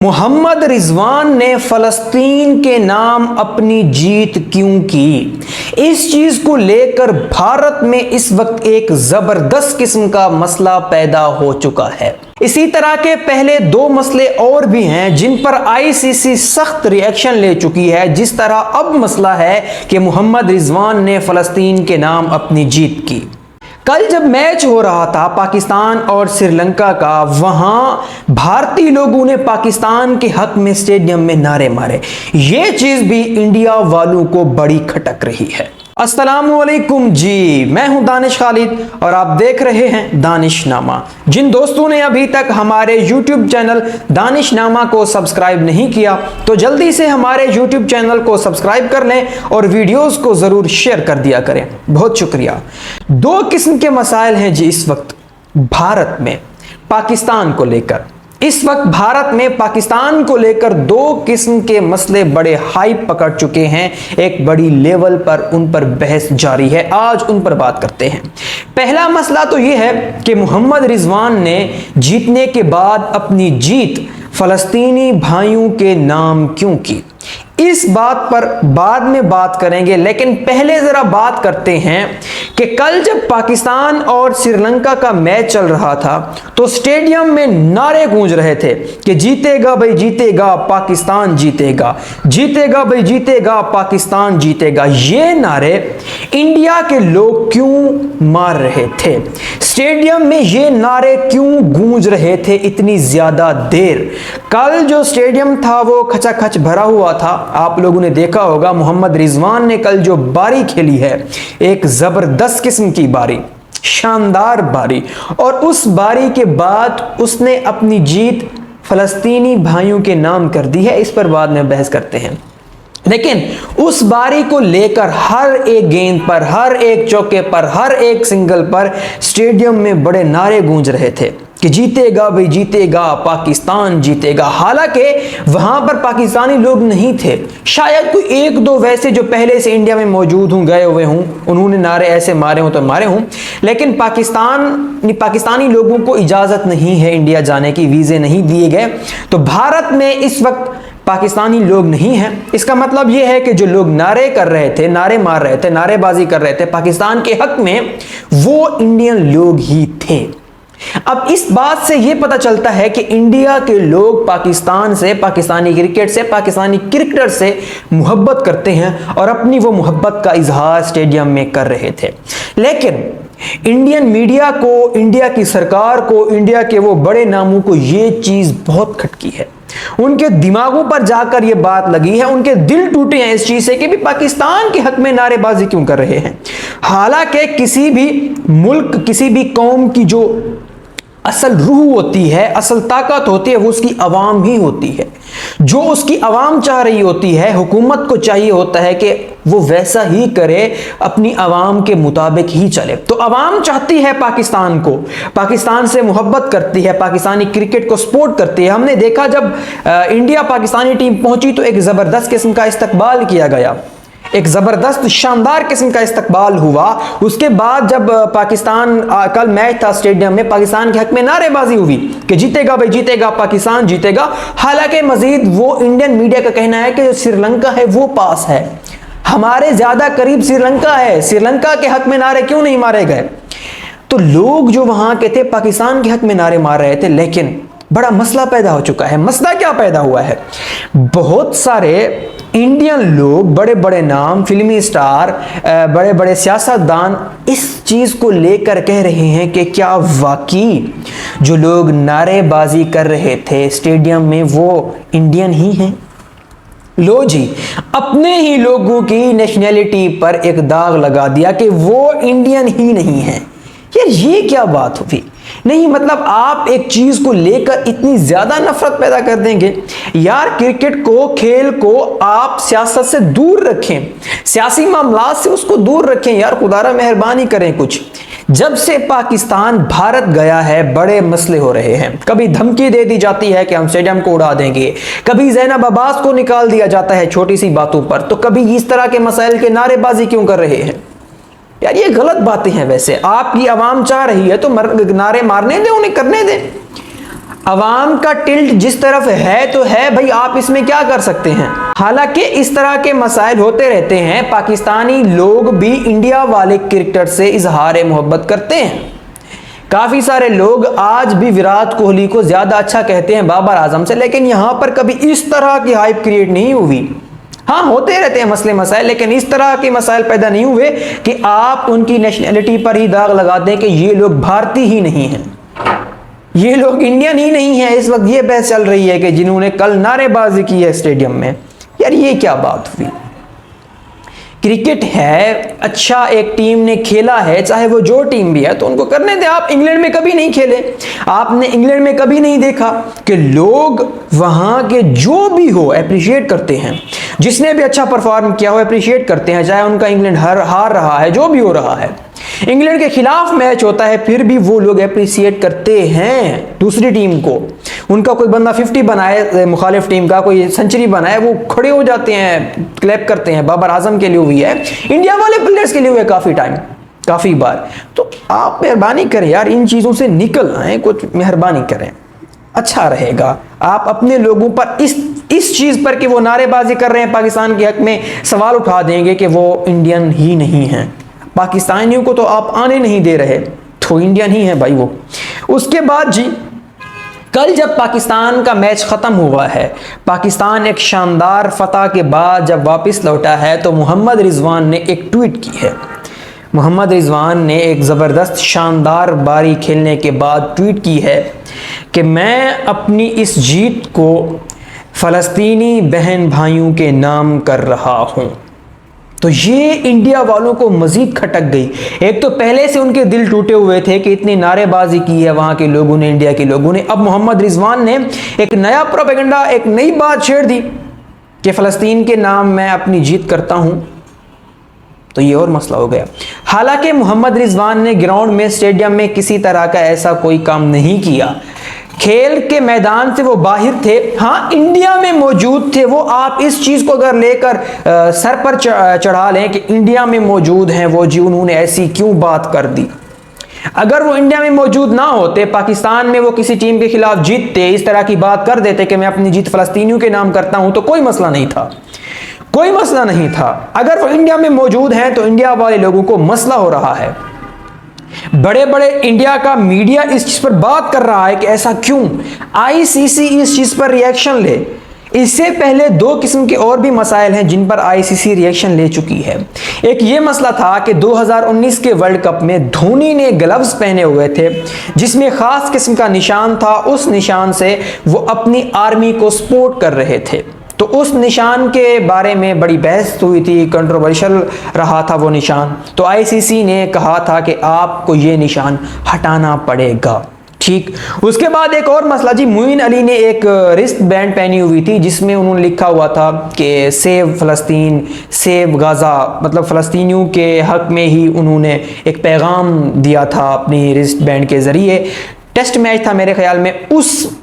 मोहम्मद रिजवान ने फलस्तीन के नाम अपनी जीत क्यों की? इस चीज को लेकर भारत में इस वक्त एक जबरदस्त किस्म का मसला पैदा हो चुका है। इसी तरह के पहले दो मसले और भी हैं जिन पर आईसीसी सख्त रिएक्शन ले चुकी है। जिस तरह अब मसला है कि मोहम्मद रिजवान ने फलस्तीन के नाम अपनी जीत की। कल जब मैच हो रहा था पाकिस्तान और श्रीलंका का, वहां भारतीय लोगों ने पाकिस्तान के हक में स्टेडियम में नारे मारे। यह चीज भी इंडिया वालों को बड़ी खटक रही है। अस्सलामुअलैकुम जी, मैं हूं दानिश खालिद और आप देख रहे हैं दानिशनामा। जिन दोस्तों ने अभी तक हमारे YouTube चैनल दानिशनामा को सब्सक्राइब नहीं किया तो जल्दी से हमारे YouTube चैनल को सब्सक्राइब कर लें और वीडियोस को जरूर शेयर कर दिया करें। बहुत शुक्रिया। दो किस्म के मसाइल हैं जी इस वक्त भारत में पाकिस्तान को लेकर। इस वक्त भारत में पाकिस्तान को लेकर दो किस्म के मसले बड़े हाइप पकड़ चुके हैं। एक बड़ी लेवल पर उन पर बहस जारी है। आज उन पर बात करते हैं। पहला मसला तो यह है कि मोहम्मद रिजवान ने जीतने के बाद अपनी जीत फलस्तीनी भाइयों के नाम क्यों की? इस बात पर बाद में बात करेंगे, लेकिन पहले जरा बात करते हैं कि कल जब पाकिस्तान और श्रीलंका का मैच चल रहा था तो स्टेडियम में नारे गूंज रहे थे कि जीतेगा भाई जीतेगा, पाकिस्तान जीतेगा, जीतेगा भाई जीतेगा, पाकिस्तान जीतेगा। ये नारे इंडिया के लोग क्यों मार रहे थे? स्टेडियम में ये नारे क्यों गूंज रहे थे इतनी ज्यादा देर? कल जो स्टेडियम था वो खचाखच भरा हुआ था। आप लोगों ने देखा होगा मोहम्मद रिजवान ने कल जो बारी खेली है, एक जबरदस्त किस्म की बारी, शानदार बारी, और उस बारी के बाद उसने अपनी जीत फलस्तीनी भाइयों के नाम कर दी है। इस पर बाद में बहस करते हैं, लेकिन उस बारी को लेकर हर एक गेंद पर, हर एक चौके पर, हर एक सिंगल पर स्टेडियम में बड़े नारे गूंज रहे थे कि जीतेगा भाई जीतेगा, पाकिस्तान जीतेगा। हालांकि वहां पर पाकिस्तानी लोग नहीं थे, शायद कोई एक दो वैसे जो पहले से इंडिया में मौजूद हों, गए हुए हों, उन्होंने नारे ऐसे मारे हों तो मारे हों, लेकिन पाकिस्तानी लोगों को इजाजत नहीं है इंडिया जाने की, वीजे नहीं दिए गए। तो भारत में इस वक्त पाकिस्तानी लोग नहीं हैं। इसका मतलब यह है कि जो लोग नारे कर रहे थे, नारे मार रहे थे, नारेबाजी कर रहे थे पाकिस्तान के हक में, वो इंडियन लोग ही थे। अब इस बात से यह पता चलता है कि इंडिया के लोग पाकिस्तान से, पाकिस्तानी क्रिकेट से, पाकिस्तानी क्रिकेटर से मोहब्बत करते हैं और अपनी वो मोहब्बत का इजहार स्टेडियम में कर रहे थे। लेकिन इंडियन मीडिया को, इंडिया की सरकार को, इंडिया के वो बड़े नामों को ये चीज बहुत खटकी है। उनके दिमागों पर जाकर यह बात लगी है, उनके दिल टूटे हैं इस चीज से कि भी पाकिस्तान के हक में नारेबाजी क्यों कर रहे हैं। हालांकि किसी भी मुल्क, किसी भी कौम की जो असल रूह होती है, असल ताकत होती है, वो उसकी आवाम ही होती है। जो उसकी आवाम चाह रही होती है, हुकूमत को चाहिए होता है कि वो वैसा ही करे, अपनी आवाम के मुताबिक ही चले। तो आवाम चाहती है पाकिस्तान को, पाकिस्तान से मोहब्बत करती है, पाकिस्तानी क्रिकेट को सपोर्ट करती है। हमने देखा जब इंडिया पाकिस्तानी टीम पहुंची तो एक जबरदस्त किस्म का इस्तकबाल किया गया, एक जबरदस्त शानदार किस्म का इस्तकबाल हुआ। उसके बाद जब पाकिस्तान, कल मैच था स्टेडियम में, पाकिस्तान के हक में नारेबाजी हुई कि जीतेगा भाई जीतेगा, पाकिस्तान जीतेगा। हालांकि मजीद वो इंडियन मीडिया का कहना है कि श्रीलंका है वो पास है, हमारे ज्यादा करीब श्रीलंका है, श्रीलंका के हक में नारे क्यों नहीं मारे गए? तो लोग जो वहां के थे पाकिस्तान के हक में नारे मार रहे थे, लेकिन बड़ा मसला पैदा हो चुका है। मसला क्या पैदा हुआ है? बहुत सारे इंडियन लोग, बड़े बड़े नाम, फिल्मी स्टार, बड़े बड़े सियासतदान इस चीज को लेकर कह रहे हैं कि क्या वाकई जो लोग नारेबाजी कर रहे थे स्टेडियम में वो इंडियन ही हैं? लो जी, अपने ही लोगों की नेशनैलिटी पर एक दाग लगा दिया कि वो इंडियन ही नहीं है। यार ये क्या बात हुई? नहीं, मतलब आप एक चीज को लेकर इतनी ज्यादा नफरत पैदा कर देंगे। यार क्रिकेट को, खेल को आप सियासत से दूर रखें, सियासी मामलात से उसको दूर रखें। यार खुदारा मेहरबानी करें कुछ। जब से पाकिस्तान भारत गया है बड़े मसले हो रहे हैं। कभी धमकी दे दी जाती है कि हम स्टेडियम को उड़ा देंगे, कभी ज़ैनब अब्बास को निकाल दिया जाता है छोटी सी बातों पर, तो कभी इस तरह के मसाइल के नारेबाजी क्यों कर रहे हैं? यार ये गलत बातें हैं। वैसे आपकी आवाम चाह रही है तो नारे मारने दें, उन्हें करने दें। अवाम का टिल्ट जिस तरफ है तो है भाई, आप इसमें क्या कर सकते हैं। हालांकि इस तरह के मसाइल होते रहते हैं, पाकिस्तानी लोग भी इंडिया वाले क्रिकेटर से इजहार मोहब्बत करते हैं। काफी सारे लोग आज भी विराट कोहली को ज्यादा अच्छा कहते हैं बाबर आजम से, लेकिन यहां पर कभी इस तरह की हाइप क्रिएट नहीं हुई। हाँ, होते रहते हैं मसले मसाइल, लेकिन इस तरह के मसाइल पैदा नहीं हुए कि आप उनकी नेशनैलिटी पर ही दाग लगा दें कि ये लोग भारतीय ही नहीं हैं, ये लोग इंडियन ही नहीं है। इस वक्त ये बहस चल रही है कि जिन्होंने कल नारेबाजी की है स्टेडियम में, यार ये क्या बात हुई। क्रिकेट है, अच्छा एक टीम ने खेला है, चाहे वो जो टीम भी है, तो उनको करने दे। आप इंग्लैंड में कभी नहीं खेले, आपने इंग्लैंड में कभी नहीं देखा कि लोग वहां के जो भी हो अप्रिशिएट करते हैं, जिसने भी अच्छा परफॉर्म किया हो अप्रिशिएट करते हैं, चाहे उनका इंग्लैंड हार रहा है, जो भी हो रहा है, इंग्लैंड के खिलाफ मैच होता है, फिर भी वो लोग अप्रिशिएट करते हैं दूसरी टीम को। उनका कोई बंदा 50 बनाए, मुखालिफ टीम का कोई सेंचुरी बनाए, वो खड़े हो जाते हैं, क्लैप करते हैं। बाबर आजम के लिए हुई है, इंडिया वाले प्लेयर्स के लिए हुई है काफी बार। तो आप मेहरबानी करें यार, इन चीजों से निकल आए, कुछ मेहरबानी करें, अच्छा रहेगा। आप अपने लोगों पर इस चीज पर कि वो नारेबाजी कर रहे हैं पाकिस्तान के हक में, सवाल उठा देंगे कि वो इंडियन ही नहीं है। पाकिस्तानियों को तो आप आने नहीं दे रहे, तो इंडियन ही है भाई वो। उसके बाद जी, कल जब पाकिस्तान का मैच खत्म हुआ है, पाकिस्तान एक शानदार फतह के बाद जब वापस लौटा है, तो मोहम्मद रिजवान ने एक ट्वीट की है। मोहम्मद रिजवान ने एक ज़बरदस्त शानदार बारी खेलने के बाद ट्वीट की है कि मैं अपनी इस जीत को फ़लस्तीनी बहन भाइयों के नाम कर रहा हूँ। तो ये इंडिया वालों को मजीद खटक गई। एक तो पहले से उनके दिल टूटे हुए थे कि इतनी नारेबाजी की है वहां के लोगों ने, इंडिया के लोगों ने। अब मोहम्मद रिजवान ने एक नया प्रोपेगेंडा, एक नई बात छेड़ दी कि फ़लस्तीन के नाम मैं अपनी जीत करता हूं, तो ये और मसला हो गया। हालांकि मोहम्मद रिजवान ने ग्राउंड में, स्टेडियम में किसी तरह का ऐसा कोई काम नहीं किया, खेल के मैदान से वो बाहर थे। हाँ, इंडिया में मौजूद थे वो। आप इस चीज को अगर लेकर सर पर चढ़ा लें कि इंडिया में मौजूद हैं वो जी, उन्होंने ऐसी क्यों बात कर दी। अगर वो इंडिया में मौजूद ना होते, पाकिस्तान में वो किसी टीम के खिलाफ जीतते, इस तरह की बात कर देते कि मैं अपनी जीत फ़लस्तीनियों के नाम करता हूं, तो कोई मसला नहीं था, कोई मसला नहीं था। अगर वो इंडिया में मौजूद हैं तो इंडिया वाले लोगों को मसला हो रहा है। बड़े बड़े इंडिया का मीडिया इस चीज पर बात कर रहा है कि ऐसा क्यों, आईसीसी इस चीज पर रिएक्शन ले। इससे पहले दो किस्म के और भी मसाइल हैं जिन पर आईसीसी रिएक्शन ले चुकी है। एक ये मसला था कि 2019 के वर्ल्ड कप में धोनी ने ग्लव्स पहने हुए थे जिसमें खास किस्म का निशान था, उस निशान से वो अपनी आर्मी को सपोर्ट कर रहे थे। तो उस निशान के बारे में बड़ी बहस हुई थी, कंट्रोवर्शियल रहा था वो निशान। तो आईसीसी ने कहा था कि आपको ये निशान हटाना पड़ेगा। ठीक, उसके बाद एक और मसला जी, मोइन अली ने एक रिस्ट बैंड पहनी हुई थी जिसमें उन्होंने लिखा हुआ था कि सेव फ़लस्तीन, सेव गाज़ा, मतलब फ़लस्तीनियों के हक में ही उन्होंने एक पैगाम दिया था अपनी रिस्ट बैंड के ज़रिए। टेस्ट मैच था मेरे ख्याल में, उस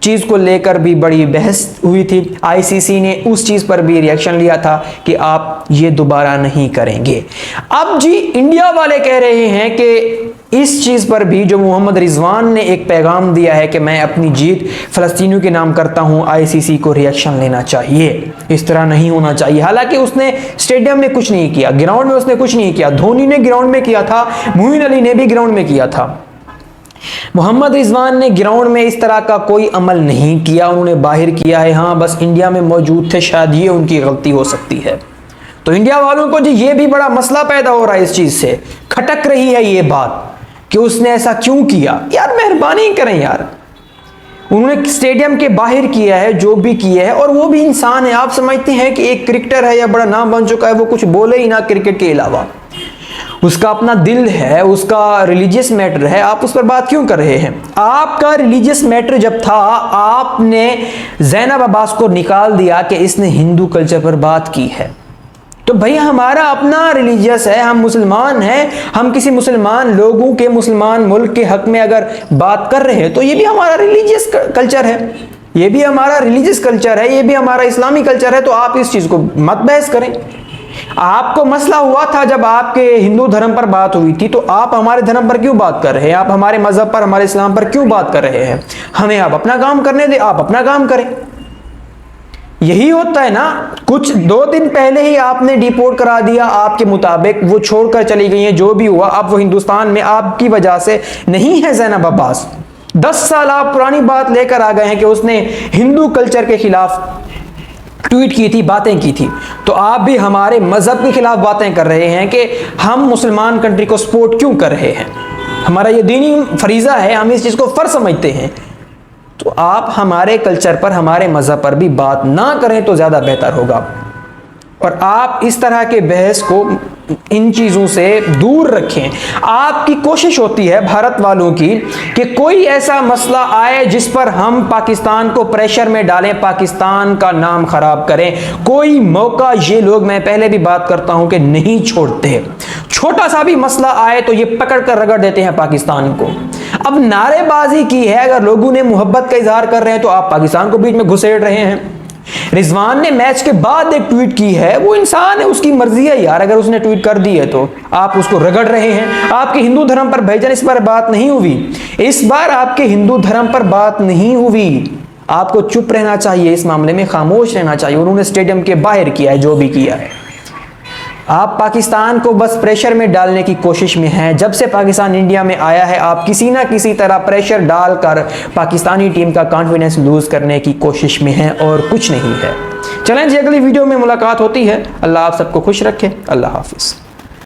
चीज़ को लेकर भी बड़ी बहस हुई थी। आईसीसी ने उस चीज़ पर भी रिएक्शन लिया था कि आप ये दोबारा नहीं करेंगे। अब जी इंडिया वाले कह रहे हैं कि इस चीज़ पर भी जो मोहम्मद रिजवान ने एक पैगाम दिया है कि मैं अपनी जीत फ़लस्तीनियों के नाम करता हूं, आईसीसी को रिएक्शन लेना चाहिए, इस तरह नहीं होना चाहिए। हालांकि उसने स्टेडियम में कुछ नहीं किया, ग्राउंड में उसने कुछ नहीं किया। धोनी ने ग्राउंड में किया था, मोइन अली ने भी ग्राउंड में किया था। मोहम्मद रिजवान ने ग्राउंड में इस तरह का कोई अमल नहीं किया, उन्होंने बाहर किया है। हाँ, बस इंडिया में मौजूद थे, शायद ये उनकी गलती हो सकती है। तो इंडिया वालों को जी ये भी बड़ा मसला पैदा हो रहा है, इस चीज से खटक रही है ये बात कि उसने ऐसा क्यों किया। यार मेहरबानी करें यार, उन्होंने स्टेडियम के बाहर किया है जो भी किया है, और वो भी इंसान है। आप समझते हैं कि एक क्रिकेटर है या बड़ा नाम बन चुका है, वो कुछ बोले ही ना क्रिकेट के अलावा, उसका अपना दिल है, उसका रिलीजियस मैटर है, आप उस पर बात क्यों कर रहे हैं। आपका रिलीजियस मैटर जब था, आपने ज़ैनब अब्बास को निकाल दिया कि इसने हिंदू कल्चर पर बात की है। तो भाई हमारा अपना रिलीजियस है, हम मुसलमान हैं, हम किसी मुसलमान लोगों के, मुसलमान मुल्क के हक में अगर बात कर रहे हैं तो ये भी हमारा रिलीजियस कल्चर है, ये भी हमारा रिलीजियस कल्चर है, ये भी हमारा इस्लामी कल्चर है। तो आप इस चीज़ को मत बहस करें, आपको मसला हुआ था जब आपके हिंदू धर्म पर बात हुई थी, तो आप हमारे धर्म पर क्यों बात कर रहे हैं? आप हमारे मजहब पर, हमारे इस्लाम पर क्यों बात कर रहे हैं? हमें आप अपना काम करने दें, आप अपना काम करें। यही होता है ना। कुछ 2 दिन पहले ही आपने डिपोर्ट करा दिया, आपके मुताबिक वो छोड़कर चली गई हैं, जो भी हुआ। अब वो हिंदुस्तान में आपकी वजह से नहीं है ज़ैनब अब्बास। 10 साल आप पुरानी बात लेकर आ गए हैं कि उसने हिंदू कल्चर के खिलाफ ट्वीट की थी, बातें की थी। तो आप भी हमारे मजहब के खिलाफ बातें कर रहे हैं कि हम मुसलमान कंट्री को सपोर्ट क्यों कर रहे हैं। हमारा ये दीनी फरीज़ा है, हम इस चीज़ को फ़र्ज समझते हैं। तो आप हमारे कल्चर पर, हमारे मजहब पर भी बात ना करें तो ज़्यादा बेहतर होगा। और आप इस तरह के बहस को, इन चीज़ों से दूर रखें। आपकी कोशिश होती है भारत वालों की कि कोई ऐसा मसला आए जिस पर हम पाकिस्तान को प्रेशर में डालें, पाकिस्तान का नाम खराब करें। कोई मौका ये लोग, मैं पहले भी बात करता हूं कि नहीं छोड़ते। छोटा सा भी मसला आए तो ये पकड़ कर रगड़ देते हैं पाकिस्तान को। अब नारेबाजी की है, अगर लोगों ने मोहब्बत का इजहार कर रहे हैं तो आप पाकिस्तान को बीच में घुसेड़ रहे हैं। रिजवान ने मैच के बाद एक ट्वीट की है, वो इंसान है, उसकी मर्जी है यार, अगर उसने ट्वीट कर दी है तो आप उसको रगड़ रहे हैं। आपके हिंदू धर्म पर भाईजान इस बार बात नहीं हुई, इस बार आपके हिंदू धर्म पर बात नहीं हुई। आपको चुप रहना चाहिए, इस मामले में खामोश रहना चाहिए। उन्होंने स्टेडियम के बाहर किया है जो भी किया है। आप पाकिस्तान को बस प्रेशर में डालने की कोशिश में हैं। जब से पाकिस्तान इंडिया में आया है, आप किसी ना किसी तरह प्रेशर डालकर पाकिस्तानी टीम का कॉन्फिडेंस लूज करने की कोशिश में हैं और कुछ नहीं है। चलें जी, अगली वीडियो में मुलाकात होती है। अल्लाह आप सबको खुश रखे। अल्लाह हाफिज़।